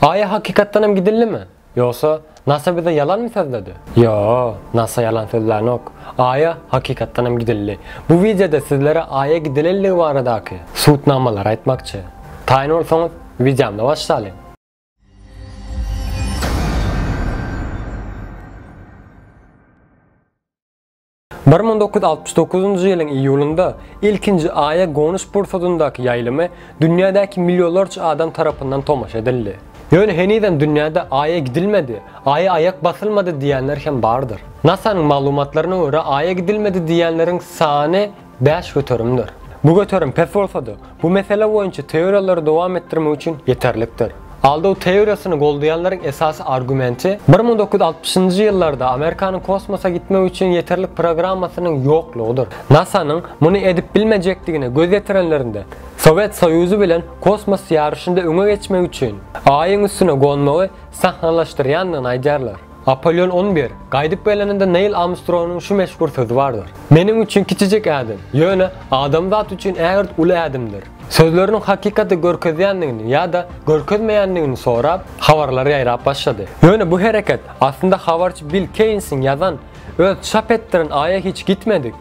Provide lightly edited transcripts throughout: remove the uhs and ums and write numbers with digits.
Ay'a hakikattan hem gidildi mi? Yoksa NASA bize yalan mı sözledi? Yo, NASA yalan sözler yok. Ay'a hakikattan hem gidildi. Bu videoda sizlere Ay'a gidililliği varadaki suutnamalar aytmakçı. Tayin olsanız videomda başlayalım. 1969 yılın iyulunda ilkinci Ay'a goniş bursudundaki yayılımı dünyadaki milyonlarca adam tarafından tomaş edildi. Yani heniden dünyada Ay'a gidilmedi, Ay'a ayak basılmadı diyenler hem vardır. NASA'nın malumatlarına göre Ay'a gidilmedi diyenlerin sani 5 götürümdür. Bu götürüm pes olsa da bu mesele boyunca teoriyaları devam ettirmek için yeterliktir. Aldığı teorisini goldayanların esası argümenti 1960 yıllarda Amerika'nın kosmosa gitmek için yeterlik programmasının yokluğudur. NASA'nın bunu edip bilmeyecekliğini göz getirenlerinde Sovyet Soyuzu bilen kosmos yarışında öne geçmek için Ay'ın üstüne konmayı sahnalaştıranlarını aydarlar. Apollo 11 gaydip beleninde Neil Armstrong'un şu meşhur sözü vardır. Benim için küçücük adım, yani adamzat için eğer ulu adımdır. Sözlerinin hakikati görkezyenliğini ya da görkezmeyenliğini sorab havarları yayrap başladı. Yani bu hareket aslında havarcı Bill Keynes'in yazan öz çap ettiren Ay'a hiç gitmedik.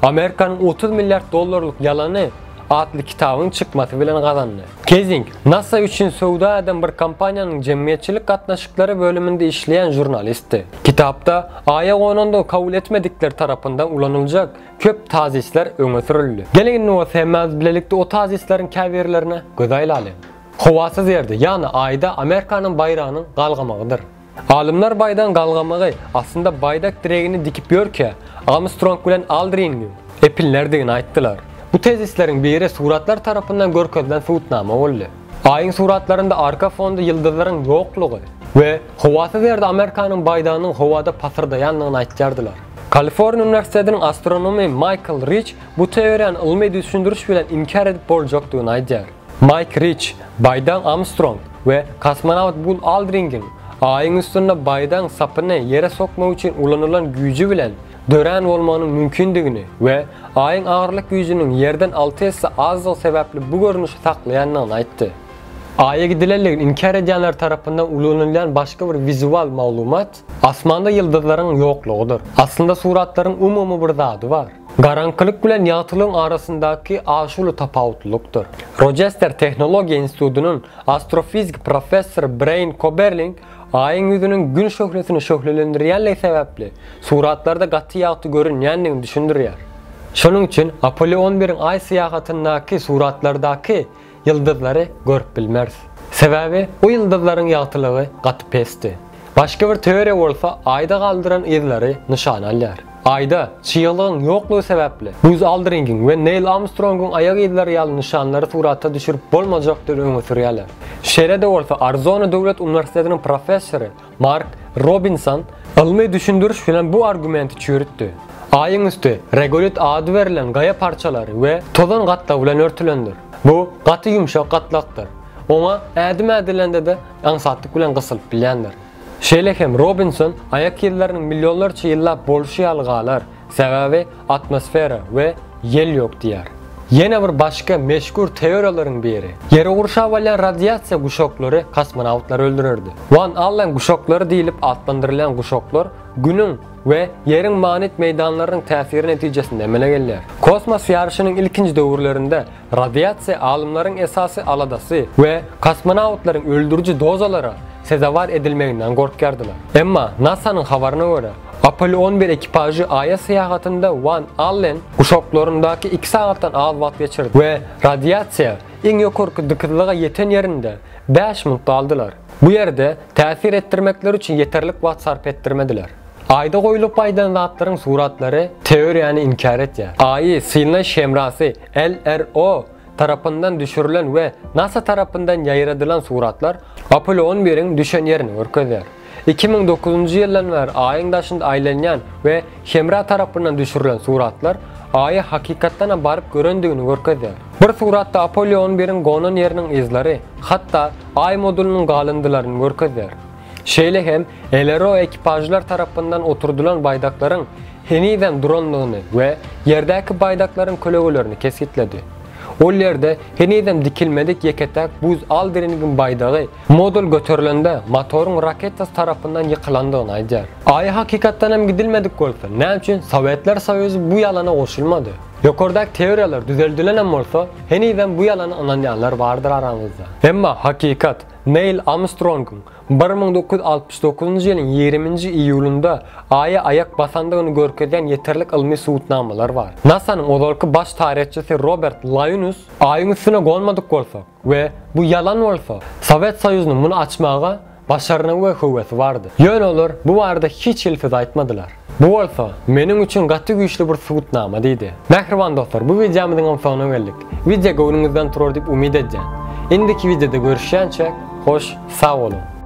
Amerika'nın 30 milyar dolarlık yalanı adlı kitabın çıkması bilen kazandı. Kezing, NASA için Suuda eden bir kampanyanın cemiyetçilik katnaşıkları bölümünde işleyen jurnalisti. Kitapta Ay'a konanda kabul etmedikleri tarafından ulanılacak köp tazisler öne sürüldü. Gelin o sevmez bilelikte o tazislerin kaverilerine göz aylalı. Havasız yerde yani Ay'da Amerika'nın bayrağının galgamağıdır. Alimler baydan galgamağı aslında baydak direğini dikip yor ki Armstrong bilen Aldrin'in epinlerdiğini ayttılar. Bu tezislerin biri suratlar tarafından görkezlen suutnama oldu. Ay'ın suratlarında arka fonda yıldızların yokluğu ve havasız yerde Amerika'nın bayrağının havada pasırdayanlığını aytjardılar. Kaliforniya Üniversitesi'nin astronomi Michael Rich bu teoriyanın ilmi düşündürüş bilen inkar edip bolacakdığını aytjar. Mike Rich, baydan Armstrong ve kosmonavt Buzz Aldrin'in Ay'ın üstünde baydan sapını yere sokmak için ulanılan gücü bilen dören olmanın mümkündüğünü ve Ay'ın ağırlık gücünün yerden 6 esse azlığı sebeple bu görünüşü saklayanlarını ayttı. Ay'a gidilirliğini inkar edenler tarafından ulanılan başka bir vizual malumat asmanda yıldızların yokluğudur. Aslında suratların umumu bir zadı var. Garankılık bilen yatılığın arasındaki aşulu tapavutuluktur. Rochester Teknoloji Enstitüsü'nün astrofizik profesör Brian Koberling Ay'ın yüzünün gün şöhretini şöhrelendirenle sebeple suratlarda katı yağıtı görünyenliğini düşündürüyor. Şunun için Apollo 11'in Ay seyahatindeki suratlardaki yıldızları görüp bilmez. Sebebi o yıldızların yağıtılığı katı pesti. Başka bir teori olsa Ay'da kaldıran izleri nişan alır. Ay'da çığlığın yokluğu sebeple Buzz Aldrin'in ve Neil Armstrong'un ayak izleri yalı nişanları surata düşürüp bolmayacaktır öne sürüyorlar. Şerede olsa Arizona Devlet Üniversitesi'nin profesörü Mark Robinson ilmi düşündürüş bilen bu argümenti çürüttü. Ay'ın üstü regolit adı verilen gaya parçaları ve tozan katla bilen örtülendir. Bu katı yumuşak katlaktır. Ona edim edilende de ansatlık bilen kısılıp bilendir. Şeylekem Robinson ayak izlerinin milyonlarca yıllar bolşuyalıgalar sebebi atmosfera ve yel yok diyer. Yine bir başka meşhur teoriyaların biri. Yere uğraşabilen radyasiya kuşakları kosmonavtları öldürürdü. Van Allen kuşakları deyilip adlandırılan kuşaklar günün ve yerin manit meydanlarının tesiri neticesinde emele gelirler. Kosmos yarışının ilkinci dövrlerinde radyasiya alimlerin esası aladası ve kosmonavtların öldürücü dozalara sezavar edilmeyinden korkardılar. Ama NASA'nın haberine göre Apollo 11 ekipajı Ay'a seyahatinde Van Allen kuşaklarındaki 2 saatten az vakit geçirdi ve radyasiya en yukarı dıkılığa yeten yerinde 5 minut aldılar. Bu yerde tesir ettirmekler için yeterlik vakit sarf ettirmediler. Ay'da koyulup Ay'dan zatların suratları teoriyani inkar ettiler. Ay'ı Silna Şemrası LRO tarafından düşürülen ve NASA tarafından yayırılan suratlar Apollo 11'in düşen yerini görkezler. 2009 yıldan beri Ay'ın daşında aylanyan ve Şemra tarafından düşürülen suratlar Ay'a hakikatten barıp göründüğünü görkezler. Bir suratta Apollo 11'in konan yerinin izleri hatta Ay modülünün kalıntılarını görkezler. Şeyle hem LRO ekipajlar tarafından oturdulan baydakların heniden duranlığını ve yerdeki baydakların kölgelerini keskitledi. Ol ýerde henizem dikilmedik yeketek buz aldyrynygyn baydagy modul göterilende motorun raketas tarapyndan ýykylandygyny aýdýar. Aýa hakykatdan hem gidilmedik bolsa, näme üçin Sowetler Soýuzy bu ýalana goşulmady? Ýokardaky teoriýalar düzeldilen bolsa, henizem bu ýalany ananýanlar bardyr aramyzda. Emma hakykat Neil Armstrong'un 1969-njy ýylyň 20-nji iýulunda Aýa ayak basandygyny görkezýän ýeterlik ilmi suwutnamalar bar. NASA'nın ozalky baş tarihçisi Robert Lyons Aýyň üstüne gonmadyk bolsa we bu ýalan bolsa, Sowet Soýuzynyň muny açmaga başaryny we höwesi bardy. Ýöne olar bu barada hiç hilfiz aýtmadylar. Bu bolsa meniň üçin gaty güýçli bir suwutnama diýdi. Mähriban dostlar, bu wideomyň sonuny geldik. Video göwnüňizden turar diýip umyt edýän. Indiki videoda görüşýänçe hoş, sag bolun.